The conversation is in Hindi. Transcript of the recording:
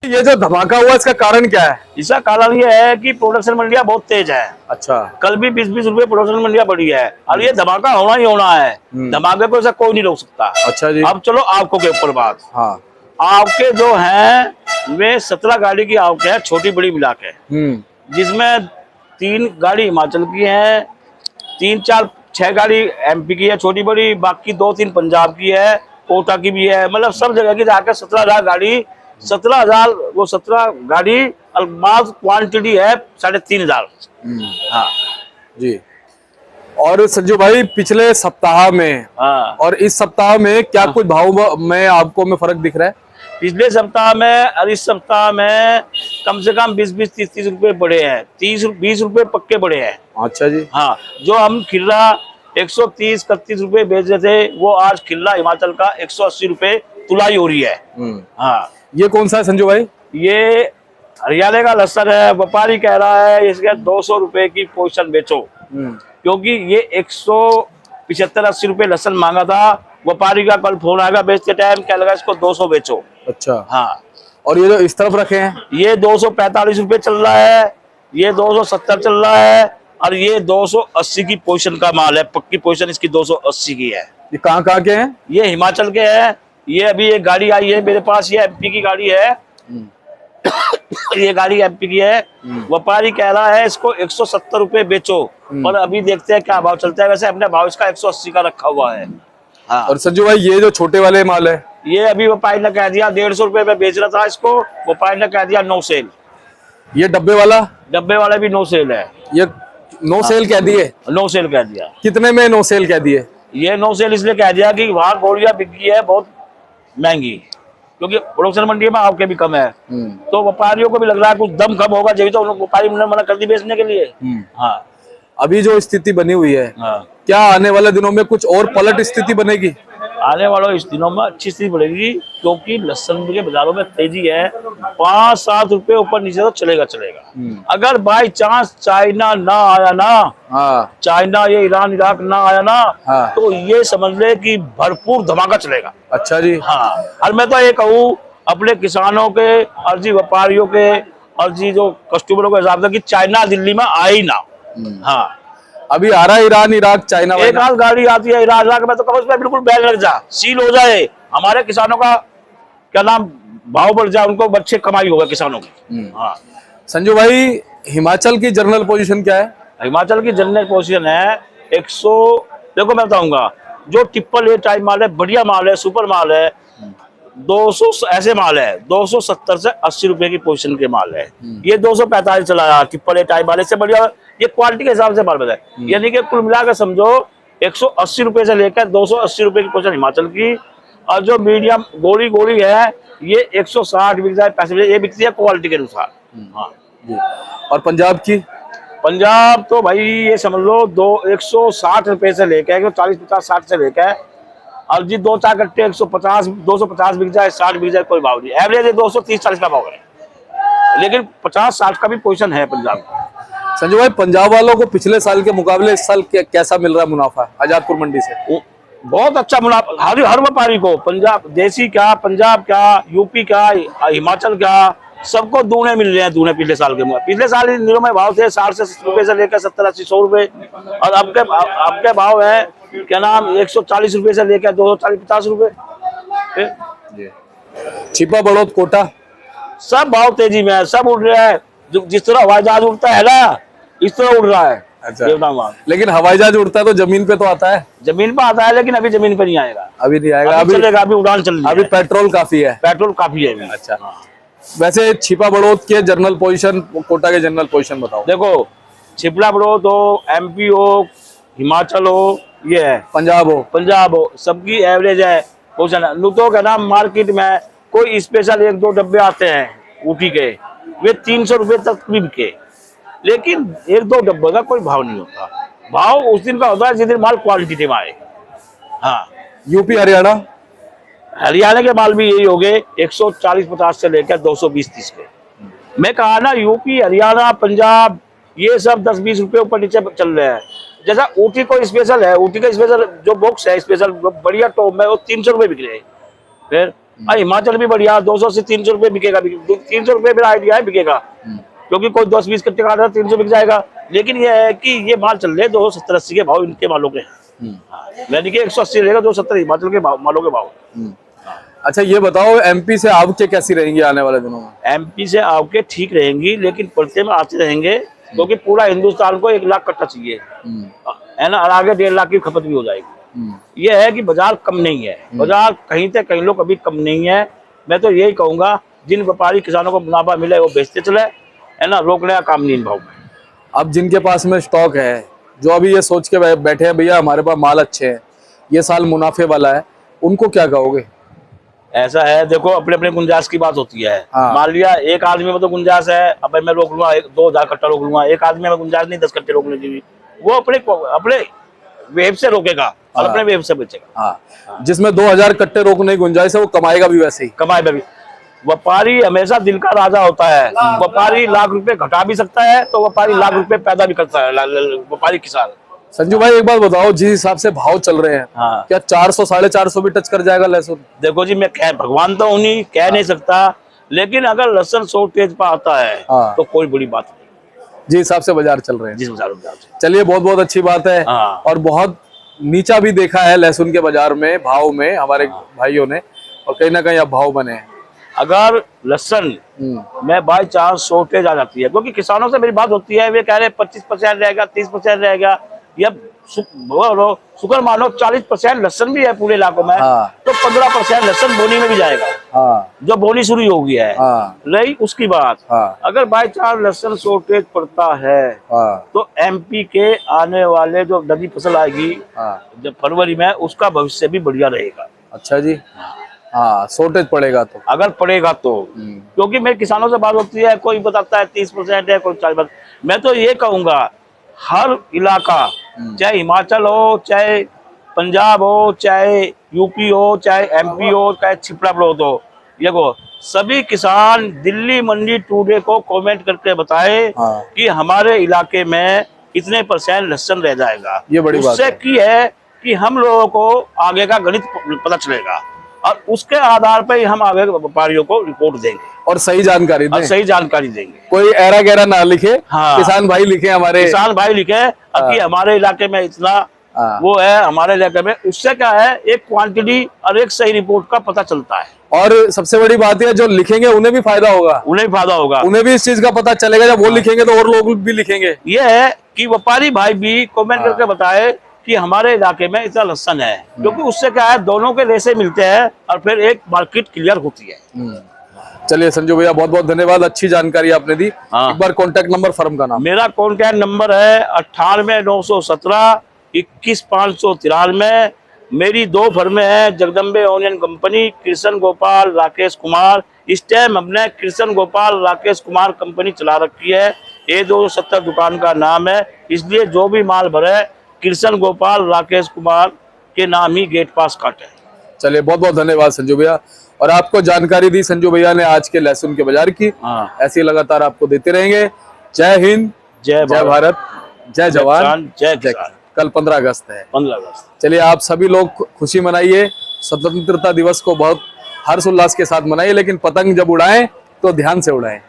ये जो धमाका हुआ इसका कारण क्या है? इसका कारण ये है कि प्रोडक्शन मंडियां बहुत तेज है। अच्छा। कल भी 20-20 रुपए प्रोडक्शन मंडियां बढ़ी है और ये धमाका होना ही होना है। धमाके को ऐसा कोई नहीं रोक सकता। अच्छा जी। अब चलो आपको के ऊपर बात। हाँ। आपके जो हैं वे 17 गाड़ी की आवक है, छोटी बड़ी मिला के, जिसमें 3 गाड़ी हिमाचल की है, 3-4-6 गाड़ी एमपी की है छोटी बड़ी, बाकी 2-3 पंजाब की है, कोटा की भी है, मतलब सब जगह की जाकर 17,000 गाड़ी, 17,000 वो 17 गाड़ी माल क्वांटिटी है 3,500। हाँ जी। और संजू भाई पिछले सप्ताह में और इस सप्ताह में क्या कुछ भाव में आपको में फर्क दिख रहा है? पिछले सप्ताह में और इस सप्ताह में कम से कम 20-20, 30-30 रुपए बढ़े हैं, 20 रुपए पक्के बढ़े हैं। अच्छा जी। हाँ, जो हम खिल्ला 130-31 रुपए बेच रहे थे वो आज खिल्ला हिमाचल का 180 रुपए तुलाई हो रही है। हाँ। ये कौन सा है संजू भाई? ये हरियाणा का लहसुन है। व्यापारी कह रहा है इसके 200 रुपए की पोजीशन बेचो, क्योंकि ये 175-80 रुपए लहसुन मांगा था। व्यापारी का कल फोन आएगा बेचते टाइम, क्या लगा इसको 200 बेचो। अच्छा। हाँ। और ये जो इस तरफ रखे हैं ये 245 रुपए चल रहा है, ये 270 चल रहा है और ये 280 की पोजीशन का माल है। पक्की पोजीशन इसकी 280 की है। ये कहाँ के हैं? ये हिमाचल के हैं। ये अभी एक गाड़ी आई है मेरे पास, ये एमपी की गाड़ी है। ये गाड़ी एमपी की है। व्यापारी कह रहा है इसको 170 रुपए बेचो, पर अभी देखते हैं क्या भाव चलता है। वैसे अपने भाव इसका 180 का रखा हुआ है। हाँ। और संजू भाई ये जो छोटे वाले माल है, ये अभी व्यापारी ने कह दिया 150 रुपए में बेच रहा था इसको, व्यापारी ने कह दिया नो सेल। ये डब्बे वाला भी नो सेल है। ये नो सेल कह दिए? नो सेल कह दिया। कितने में नो सेल कह दिए? ये नो सेल इसलिए कह दिया कि वहां गोलियां बिकी है बहुत महंगी, क्योंकि प्रोडक्शन मंडी में आवक भी कम है। तो व्यापारियों को भी लग रहा है कुछ दम कम होगा, जब तो व्यापारी ने मना कर दी बेचने के लिए। हाँ। अभी जो स्थिति बनी हुई है, क्या आने वाले दिनों में कुछ और पलट स्थिति बनेगी? आने वाले इस दिनों में अच्छी स्थिति बढ़ेगी, क्योंकि लहसुन के बाजारों में तेजी है। 5-7 रुपए ऊपर नीचे तो चलेगा। अगर बाई चांस चाइना ना आया ना, चाइना ये ईरान इराक ना आया ना, तो ये समझ ले कि भरपूर धमाका चलेगा। अच्छा जी। हाँ। और मैं तो ये कहूँ अपने किसानों के और जी व्यापारियों के और जी जो कस्टमरों के हिसाब से कि चाइना दिल्ली में आए ही ना। हाँ। अभी आ रहा है ईरान इराक चाइना, एक आध गाड़ी आती है ईरान इराक में, तो कम उसमें बिल्कुल बैन लग जा, सील हो जाए, हमारे किसानों का क्या नाम भाव बढ़ जाए, उनको अच्छे कमाई होगा किसानों की। हाँ। संजू भाई हिमाचल की जनरल पोजीशन क्या है? हिमाचल की जनरल पोजीशन है 100। देखो मैं बताऊंगा, जो ट्रिपल ए टाइप माल है, बढ़िया माल है, सुपर माल है, 200 ऐसे माल है 270 से 80 रुपए की पोजीशन के माल है। ये 245 चला रहा ट्रिपल ए टाइप माल, इससे बढ़िया ये क्वालिटी के हिसाब से माल बताए। यानी कि कुल मिलाकर समझो 180 रुपए से लेकर 280 रुपए की पोजीशन हिमाचल की, और जो मीडियम गोली है ये 160 बिक जाए, 65 ये बिकती है क्वालिटी के अनुसार। हाँ। और पंजाब की? पंजाब तो भाई ये समझ लो 160 रुपए से लेकर 40, 50, 60 से लेकर, और जी 2-4 कट्टे 150, 250 बिक जाए, 60 बिक जाए, कोई भाव नहीं। एवरेज 230-40 का भाव है, लेकिन 50-60 का भी पोजीशन है पंजाब का। संजू भाई पंजाब वालों को पिछले साल के मुकाबले इस साल कैसा मिल रहा है मुनाफा आजादपुर मंडी से? बहुत अच्छा मुनाफा हर व्यापारी को, पंजाब देसी क्या, पंजाब क्या, यूपी क्या, हिमाचल क्या, सबको दूने मिल रहे हैं, दूने पिछले साल के मुकाबले। पिछले साल निरमय भाव थे 60 से रुपए से लेकर 70-80-100 रुपए, और आपके भाव है क्या नाम 140 रुपए से लेकर 240-50 रुपए। छिपा बड़ौद कोटा सब भाव तेजी में है, सब उड़ रहा है। जिस तरह हवाई जहाज उड़ता है ना, इस तरह उड़ रहा है। अच्छा। लेकिन हवाई जहाज उड़ता है तो जमीन पे तो आता है? जमीन पे आता है, लेकिन अभी जमीन पे नहीं आएगा। अभी नहीं आएगा, अभी चलेगा, अभी उड़ान चल रही है। अभी पेट्रोल काफी है। पेट्रोल काफी है अभी। अच्छा। वैसे छिपा बड़ौद के जनरल पोजीशन, कोटा के जनरल पोजीशन बताओ। देखो छिपला बड़ौद हो, एमपी हो, हिमाचल हो, ये है पंजाब हो, सबकी एवरेज है पोजीशन। लुतो का नाम मार्केट में कोई स्पेशल 1-2 डब्बे आते हैं ऊटी के, वे 300 रुपए तक भी बिके, लेकिन 1-2 डब्बे का कोई भाव नहीं होता। भाव उस दिन का होता है जिस दिन माल क्वालिटी में आए। हाँ। यूपी हरियाणा के माल भी यही हो गए 140-50 से लेकर 220-30 के। मैं कहा ना यूपी, हरियाणा, पंजाब ये सब 10-20 रुपए ऊपर नीचे चल रहे हैं। जैसा ऊटी को स्पेशल है, ऊटी का स्पेशल जो बॉक्स है स्पेशल बढ़िया टॉप में वो 300 रुपए बिक रहे हैं। फिर हिमाचल भी बढ़िया 200 से 300 रुपए बिकेगा। 300 रुपए मेरा आइडिया है बिकेगा, क्योंकि कोई 10-20 कट्टे का आधा 300 बिक जाएगा। लेकिन ये है कि ये माल चल रहे 270-80 के भाव इनके मालों के हैं। यानी कि 180 रहेगा, 270 हिमाचल के मालों के भाव। अच्छा ये बताओ, एमपी से आवकें कैसी रहेंगी आने वाले दिनों में? एमपी से आवकें ठीक रहेंगी, लेकिन पड़ते में आते रहेंगे, क्योंकि पूरा हिंदुस्तान को 1 लाख कट्टा चाहिए, है ना, और आगे 1.5 लाख की खपत भी हो जाएगी। ये है कि बाजार कम नहीं है, बाजार कहीं से कहीं लोग अभी कम नहीं है। मैं तो यही कहूंगा, जिन व्यापारी किसानों को मुनाफा मिले वो बेचते चले, है ना, रोकने का काम नहीं इन भाव में। अब जिनके पास में स्टॉक है, जो अभी ये सोच के बैठे हैं भैया हमारे पास माल अच्छे हैं, ये साल मुनाफे वाला है, उनको क्या कहोगे? ऐसा है, देखो अपने अपने गुंजाइश की बात होती है। मान लिया एक आदमी में तो गुंजाइश है, अब मैं रोक लूंगा 2,000 कट्टा रोक लूंगा, एक आदमी में गुंजाइश नहीं 10 कट्टे रोकने की, वो अपने वेब से रोकेगा और अपने वेब से बेचेगा। जिसमें 2,000 कट्टे रोकने की गुंजाइश है वो कमाएगा भी वैसे ही। कमाएगा भी। व्यापारी हमेशा दिल का राजा होता है। व्यापारी लाख रुपए घटा भी सकता है, तो व्यापारी लाख रुपए पैदा भी करता है, व्यापारी किसान। संजू भाई एक बात बताओ, जिस हिसाब से भाव चल रहे हैं, क्या 400 450 भी टच कर जाएगा लहसुन? देखो जी, मैं भगवान तो हूं नहीं, कह नहीं सकता, लेकिन अगर लहसुन शॉर्टेज पर आता है तो कोई बड़ी बात नहीं। जिस हिसाब से बाजार चल रहे हैं, जिस बाजार में चलिए बहुत बहुत अच्छी बात है। और बहुत नीचा भी देखा है लहसुन के बाजार में, भाव में हमारे भाइयों ने, और कहीं ना कहीं अब भाव बने हैं। अगर लहसुन में बाई चांस शॉर्टेज आ जाती है, क्योंकि किसानों से मेरी बात होती है, वे कह रहे 25% रहेगा, 30% रहेगा, या शुक्र मानो 40% लहसुन भी है पूरे इलाकों में, तो 15% लहसुन बोनी में भी जाएगा, जो बोनी शुरू हो गया है। रही उसकी बात, अगर बाई चांस लहसुन शॉर्टेज पड़ता है तो एमपी के आने वाले जो नदी फसल आएगी जब फरवरी में, उसका भविष्य भी बढ़िया रहेगा। अच्छा जी, शॉर्टेज पड़ेगा तो, अगर पड़ेगा तो, क्योंकि मेरे किसानों से बात होती है, कोई बताता है 30% है, कोई 40%। मैं तो ये कहूंगा हर इलाका, चाहे हिमाचल हो, चाहे पंजाब हो, चाहे यूपी हो, चाहे एमपी हो, चाहे छिपरा ब्लॉक हो, देखो सभी किसान दिल्ली मंडी टुडे को कमेंट करके बताए कि हमारे इलाके में इतने % लहसुन रह जाएगा। ये बड़ी बात उससे की है कि हम लोगों को आगे का गणित पता चलेगा, और उसके आधार पर हम आगे व्यापारियों को रिपोर्ट देंगे और सही जानकारी देंगे। कोई एरा गहरा ना लिखे, किसान भाई लिखे, हमारे किसान भाई लिखे कि हमारे इलाके में इतना वो है, हमारे इलाके में। उससे क्या है, एक क्वांटिटी और एक सही रिपोर्ट का पता चलता है। और सबसे बड़ी बात है, जो लिखेंगे उन्हें भी फायदा होगा, उन्हें भी इस चीज का पता चलेगा। जब वो लिखेंगे तो और लोग भी लिखेंगे। ये है कि व्यापारी भाई भी कमेंट करके बताए कि हमारे इलाके में इतना लहसुन है, क्योंकि उससे क्या है, दोनों के रेसे मिलते हैं और फिर एक मार्केट क्लियर होती है। चलिए संजू भैया बहुत बहुत धन्यवाद, अच्छी जानकारी आपने दी। एक बार कॉन्टेक्ट नंबर फर्म का नाम? मेरा कॉन्टेक्ट नंबर है 98 917 21 593। मेरी 2 फर्में हैं, जगदम्बे ओनियन कंपनी, कृष्ण गोपाल राकेश कुमार। इस टाइम हमने कृष्ण गोपाल राकेश कुमार कंपनी चला रखी है, A270 दुकान का नाम है, इसलिए जो भी माल भरे कृष्ण गोपाल राकेश कुमार के नाम ही गेट पास काटे। चलिए बहुत बहुत धन्यवाद संजू भैया, और आपको जानकारी दी संजू भैया ने आज के लहसुन के बाजार की। ऐसी लगातार आपको देते रहेंगे। जय हिंद, जय भारत, जय जवान, जय किसान। कल 15 अगस्त है। 15 अगस्त। चलिए आप सभी लोग खुशी मनाइए, स्वतंत्रता दिवस को बहुत हर्ष उल्लास के साथ मनाइए, लेकिन पतंग जब उड़ाएं तो ध्यान से उड़ाएं।